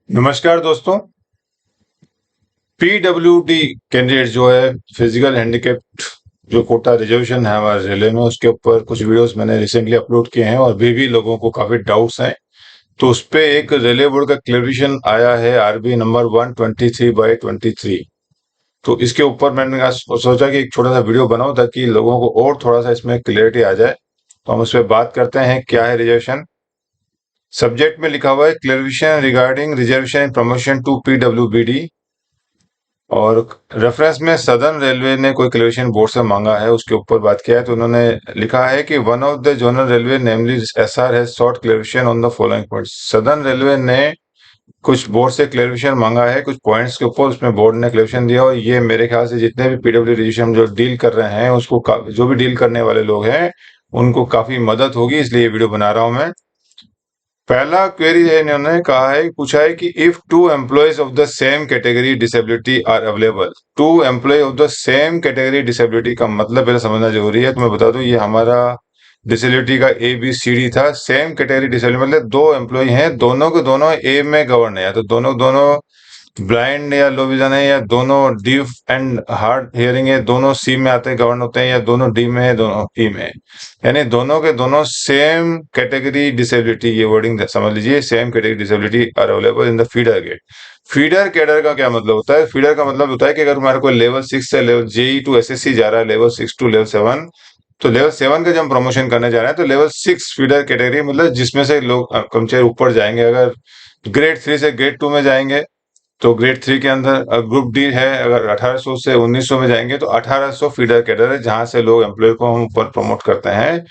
नमस्कार दोस्तों। PWD candidate जो है फिजिकल हैंडीकैप्ड जो कोटा रिजर्वेशन है हमारे रेलवे में, उसके ऊपर कुछ वीडियोस मैंने रिसेंटली अपलोड किए हैं और अभी भी लोगों को काफी डाउट्स हैं। तो उस पे एक रेलवे बोर्ड का क्लेरिफिकेशन आया है, आरबी नंबर 123/23। तो इसके ऊपर मैंने आज सोचा कि एक छोटा सा वीडियो बनाऊं ताकि लोगों को और थोड़ा सा इसमें क्लियरिटी आ जाए। तो हम उस पर बात करते हैं, क्या है रिजर्वेशन। सब्जेक्ट में लिखा हुआ है clarification regarding reservation promotion to PWBD, और रेफरेंस में सदर्न रेलवे ने कोई क्लेरिफिकेशन बोर्ड से मांगा है, उसके ऊपर बात किया है। तो उन्होंने लिखा है कि one of the zonal railway namely SR has short clarification on the following points. Southern railway ने कुछ बोर्ड से क्लेरिफिकेशन मांगा है कुछ पॉइंट्स के ऊपर, उसमें बोर्ड ने क्लेरिफिकेशन दिया। और ये मेरे ख्याल से जितने भी पीडब्ल्यू रजिस्ट्रेशन जो डील कर रहे हैं उसको जो भी डील करने वाले लोग हैं उनको काफी मदद होगी, इसलिए ये वीडियो बना रहा हूं मैं। पहला क्वेरी है, इन्होंने कहा है, पूछा है कि if two employees of the same category disability are available. Two employee of the same category disability का मतलब पहले समझना जरूरी है। तो मैं बता दूं, ये हमारा डिसेबिलिटी का ABCD था। सेम कैटेगरी डिसेबिलिटी मतलब दो एम्प्लॉय हैं, दोनों के दोनों ए में गवर्न है, तो दोनों दोनों ब्लाइंड या लो विजन है, या दोनों डीफ एंड हार्ड हियरिंग है, दोनों सी में आते हैं गवर्न होते हैं, या दोनों डी में है दोनों ई में, यानी दोनों के दोनों सेम कैटेगरी डिसेबिलिटी, ये वर्डिंग समझ लीजिए, same category disability are available in the feeder gate. Feeder cadre का क्या मतलब होता है? फीडर का मतलब होता है कि अगर हमारे को लेवल 6 से लेवल JE टू SSC जा रहा है, लेवल 6 टू लेवल 7, तो लेवल 7 का जब हम प्रमोशन करने जा रहे हैं तो लेवल 6 फीडर कैटेगरी मतलब जिसमें से लोग कर्मचारी ऊपर जाएंगे। अगर ग्रेड 3 से ग्रेड 2 में जाएंगे तो ग्रेड 3 के अंदर ग्रुप डी है, अगर 1800 से 1900 में जाएंगे तो 1800 फीडर कैडर है, जहां से लोग एम्प्लॉय को हम ऊपर प्रमोट करते हैं।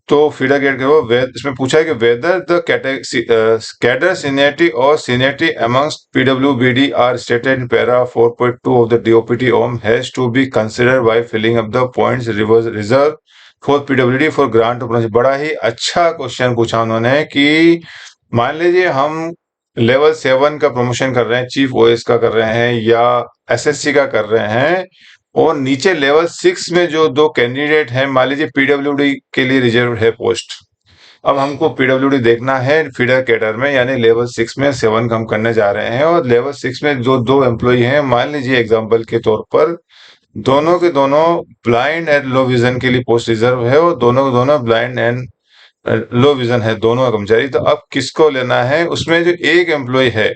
तो फीडर कैडर वो इसमें पूछा है कि वेदर द कैडर सीनियरिटी और seniority amongst PWBD are stated in para 4.2 of the DOPT OM has to be considered while filling up the points reserve for PWD for grant of. बड़ा ही अच्छा question पूछा उन्होंने कि मान लीजिए हम लेवल 7 का प्रमोशन कर रहे हैं, चीफ OS का कर रहे हैं या SSC का कर रहे हैं, और नीचे लेवल 6 में जो दो कैंडिडेट हैं, मान लीजिए पीडब्ल्यूडी के लिए रिजर्व है पोस्ट। अब हमको पीडब्ल्यूडी देखना है फीडर कैडर में, यानी लेवल 6 में 7 का हम करने जा रहे हैं, और लेवल 6 में जो दो एम्प्लॉय हैं, मान लीजिए एग्जाम्पल के तौर पर दोनों के दोनों ब्लाइंड एंड लो विजन के लिए पोस्ट रिजर्व है, और दोनों के दोनों ब्लाइंड एंड लो विजन है, दोनों कर्मचारी। तो अब किसको लेना है? उसमें जो एक एम्प्लॉय है,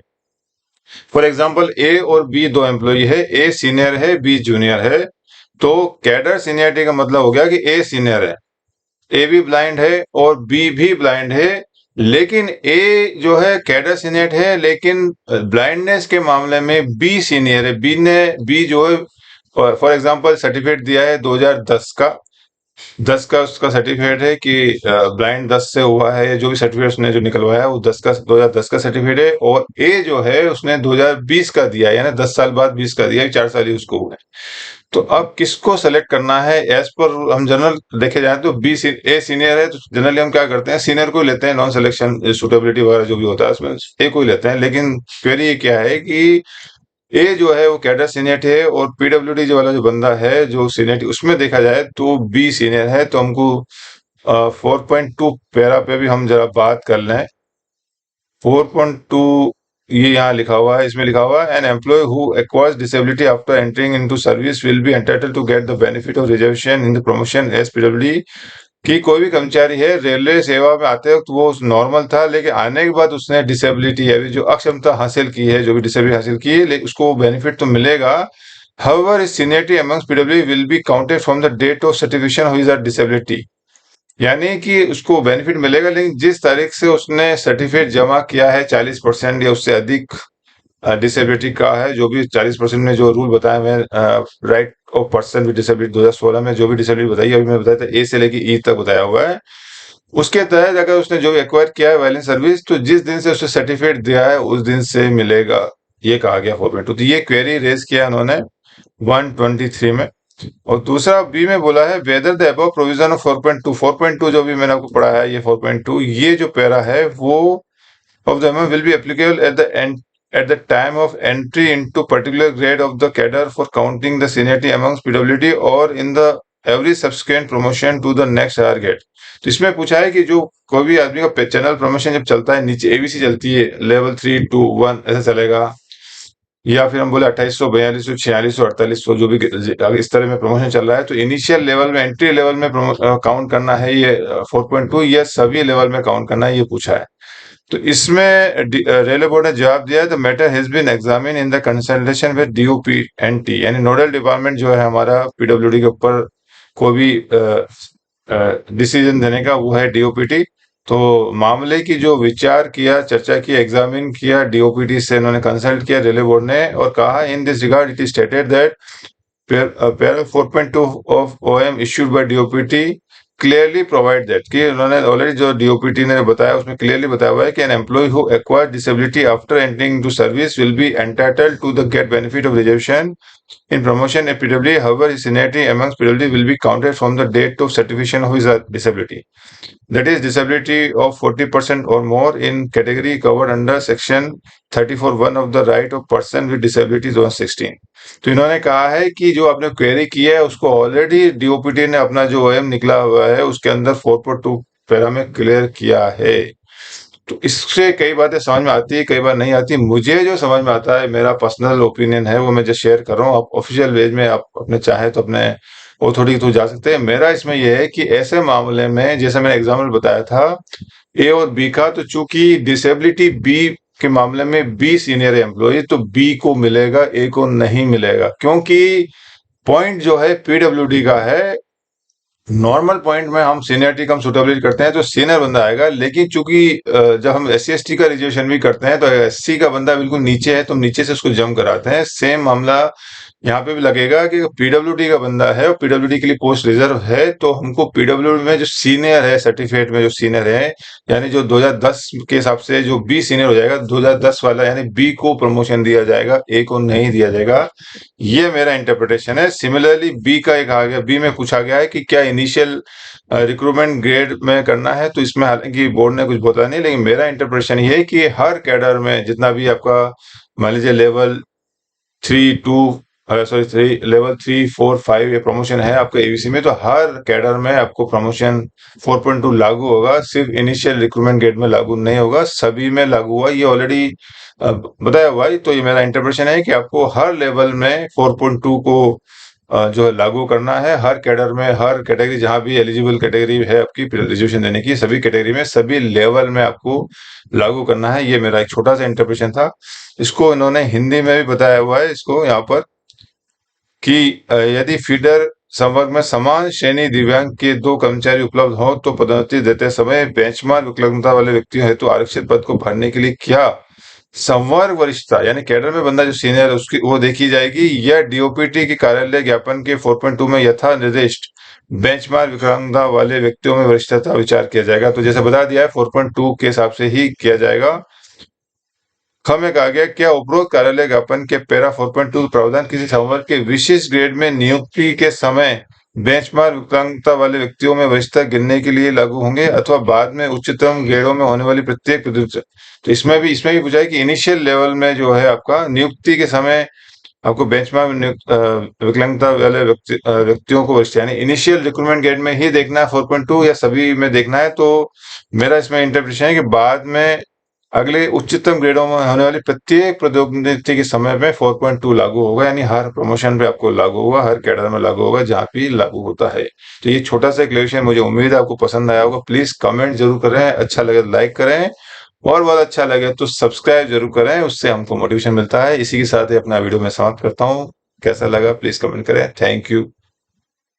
फॉर एग्जांपल A और B दो एम्प्लॉय है, A सीनियर है, B जूनियर है। तो कैडर सीनियरिटी का मतलब हो गया कि A सीनियर है, A भी ब्लाइंड है और B भी ब्लाइंड है, लेकिन A जो है कैडर सीनियर है, लेकिन ब्लाइंडनेस के मामले में B सीनियर है। B जो है फॉर एग्जांपल सर्टिफिकेट दिया है 2010 का, 10 का उसका सर्टिफिकेट है कि ब्लाइंड 10 से हुआ है, जो भी सर्टिफिकेट उसने जो निकलवाया है वो 2010 का सर्टिफिकेट है। और ए जो है उसने 2020 का दिया, यानी 10 साल बाद 20 का दिया, 4 साल ही उसको हुए। तो अब किसको सेलेक्ट करना है? एज पर हम जनरल देखे जाए तो ए सीनियर है, तो जनरली हम क्या करते हैं, सीनियर को लेते हैं, नॉन सिलेक्शन सुटेबिलिटी वगैरह जो भी होता है उसमें ए को ही लेते हैं। लेकिन क्वेरी ये क्या है कि ए जो है वो कैडर सीनियर है, और पीडब्ल्यूडी जो वाला जो बंदा है जो सीनियर उसमें देखा जाए तो बी सीनियर है। तो हमको 4.2 पैरा पे भी हम जरा बात कर लें। 4.2 ये यहाँ लिखा हुआ है, इसमें लिखा हुआ है an employee who acquires disability after entering into service will be entitled to get the benefit of reservation in the promotion as PWD. कि कोई भी कर्मचारी है, रेलवे सेवा में आते वक्त वो नॉर्मल था, लेकिन आने के बाद उसने डिसेबिलिटी है, जो अक्षमता हासिल की है, जो भी डिसेबिलिटी हासिल की है, उसको बेनिफिट तो मिलेगा। However, his seniority amongst PW will be counted from the date of certification of his disability। यानी कि उसको बेनिफिट मिलेगा, लेकिन जिस तारीख से उसने सर्टिफिकेट जमा किया है 40% या उससे अधिक डिसेबिलिटी का है, जो भी 40% में जो रूल बताया मैं, right of person with disability 2016 में जो भी डिसेबिलिटी बताई, अभी मैं बताया था ए से लेके ई तक बताया हुआ है, उसके तहत अगर उसने जो एक्वायर किया है वायलेंस सर्विस, तो जिस दिन से उसने सर्टिफिकेट दिया है उस दिन से मिलेगा, ये कहा गया 4.2। तो ये क्वेरी रेज किया उन्होंने 123 में। और दूसरा बी में बोला है whether the above provision of 4.2 जो भी मैंने आपको पढ़ा है, ये 4.2 ये जो पैरा है वो of the will be applicable at the time of entry into particular grade of the cadre for counting the seniority amongst PWD or in the every subsequent promotion to the next higher grade। तो इसमें पूछा है कि जो कोई भी आदमी का चैनल प्रमोशन जब चलता है, नीचे एबीसी चलती है, लेवल 3 2 1 ऐसा चलेगा, या फिर हम बोले 2800 4200 4600 4800 जो भी इस तरह में प्रमोशन चल रहा है, तो इनिशियल लेवल में, एंट्री लेवल में काउंट करना है ये 4.2, या सभी लेवल में काउंट करना है, ये पूछा है। तो इसमें रेलवे बोर्ड ने जवाब दिया, the matter has been examine in the consultation with DOPNT, यानी नोडल डिपार्टमेंट जो है हमारा पीडब्ल्यूडी के ऊपर कोई भी डिसीजन देने का, वो है डीओपीटी। तो मामले की जो विचार किया, चर्चा की, एग्जामिन किया, डीओपीटी से इन्होंने कंसल्ट किया रेलवे बोर्ड ने, और कहा in this regard it is stated that para 4.2 of OM issued by DOPT clearly provide that, कि उन्होंने ऑलरेडी जो डीओपीटी ने बताया उसमें क्लियरली बताया हुआ है कि an employee who acquire disability after entering to service will be entitled to the get benefit of reservation in promotion at PWD. However, his seniority amongst PWD will be counted from the date of certification of his disability. That is, disability of 40% or more in category covered under section 34(1) of the right of person with disabilities 2016. तो इन्होंने कहा है कि जो आपने query की है उसको ऑलरेडी डीओपीटी ने अपना जो ओएम निकला हुआ है उसके अंदर 4.2 पैरा में क्लियर किया है। तो इससे कई बातें समझ में आती है, कई बार नहीं आती। मुझे जो समझ में आता है, मेरा पर्सनल ओपिनियन है, वो मैं जो शेयर कर रहा हूँ। आप ऑफिशियल वेज में आप अपने चाहे तो अपने अथॉरिटी तो जा सकते हैं। मेरा इसमें यह है कि ऐसे मामले में, जैसे मैंने एग्जाम्पल बताया था ए और बी का, तो चूंकि डिसेबिलिटी बी के मामले में बी सीनियर एम्प्लॉय, तो बी को मिलेगा, ए को नहीं मिलेगा, क्योंकि पॉइंट जो है पीडब्ल्यूडी का है। नॉर्मल पॉइंट में हम सीनियरिटी कम सुटेबिलिटी करते हैं तो सीनियर बंदा आएगा, लेकिन चूंकि जब हम एससी एसटी का रिजर्वेशन भी करते हैं तो एससी का बंदा बिल्कुल नीचे है तो नीचे से उसको जम कराते हैं। सेम मामला यहाँ पे भी लगेगा कि पीडब्ल्यूडी का बंदा है और पीडब्ल्यूडी के लिए पोस्ट रिजर्व है, तो हमको पीडब्ल्यूडी में जो सीनियर है, सर्टिफिकेट में जो सीनियर है, यानी जो 2010 के हिसाब से जो बी सीनियर हो जाएगा, 2010 वाला, यानी बी को प्रमोशन दिया जाएगा, ए को नहीं दिया जाएगा। ये मेरा इंटरप्रिटेशन है। सिमिलरली बी का एक आ गया, बी में पूछा गया है कि क्या इनिशियल रिक्रूटमेंट ग्रेड में करना है, तो इसमें हालांकि बोर्ड ने कुछ बताया नहीं, लेकिन मेरा इंटरप्रिटेशन ये है कि हर कैडर में जितना भी आपका, मान लीजिए लेवल 3 4 5 ये प्रमोशन है आपका एबीसी में, तो हर कैडर में आपको प्रमोशन 4.2 लागू होगा। सिर्फ इनिशियल रिक्रूटमेंट ग्रेड में लागू नहीं होगा, सभी में लागू हुआ, ये ऑलरेडी बताया हुआ है। तो ये मेरा इंटरप्रिटेशन है कि आपको हर लेवल में 4.2 को जो है लागू करना है, हर कैडर में, हर कैटेगरी जहां भी एलिजिबल कैटेगरी है आपकी रिजर्वेशन देने की, सभी कैटेगरी में, सभी लेवल में आपको लागू करना है। ये मेरा एक छोटा सा इंटरप्रिटेशन था। इसको इन्होंने हिंदी में भी बताया हुआ है, इसको यहाँ पर, कि यदि फीडर संवर्ग में समान श्रेणी दिव्यांग के 2 कर्मचारी उपलब्ध हो तो पदोन्नति देते समय बेंचमार्क विकलांगता वाले व्यक्तियों हेतु आरक्षित पद को भरने के लिए क्या संवर्ग वरिष्ठता, यानी कैडर में बंदा जो सीनियर है उसकी वो देखी जाएगी, या डीओपीटी के कार्यालय ज्ञापन के 4.2 में यथा निर्दिष्ट बेंचमार्क विकलांगता वाले व्यक्तियों में वरिष्ठता विचार किया जाएगा। तो जैसे बता दिया है 4.2 के हिसाब से ही किया जाएगा। ख में कहा गया, क्या उपरोक्त कार्यालय ज्ञापन के पैरा 4.2 प्रावधान किसी संवर्ग के विशिष्ट ग्रेड में नियुक्ति के समय बेंचमार्क विकलांगता वाले व्यक्तियों में वरिष्ठता गिनने के लिए लागू होंगे अथवा बाद में उच्चतम ग्रेडों में होने वाली प्रत्येक तो इसमें भी पूछा है कि इनिशियल लेवल में जो है आपका नियुक्ति के समय आपको बेंचमार्क विकलांगता वाले व्यक्तियों को वरिष्ठ, यानी इनिशियल रिक्रूटमेंट ग्रेड में ही देखना है 4.2 या सभी में देखना है। तो मेरा इसमें इंटरप्रिटेशन है कि बाद में अगले उच्चतम ग्रेडों में होने वाली प्रत्येक प्रौद्योगिकी के समय में 4.2 लागू होगा, यानी हर प्रमोशन पे आपको लागू होगा, हर कैडर में लागू होगा, जहां भी लागू होता है। तो ये छोटा सा क्लेरिफिकेशन, मुझे उम्मीद है आपको पसंद आया होगा। प्लीज कमेंट जरूर करें, अच्छा लगे तो लाइक करें, और बहुत अच्छा लगे तो सब्सक्राइब जरूर करें, उससे हमको मोटिवेशन मिलता है। इसी के साथ ही अपना वीडियो में समाप्त करता हूँ। कैसा लगा प्लीज कमेंट करें। Thank you.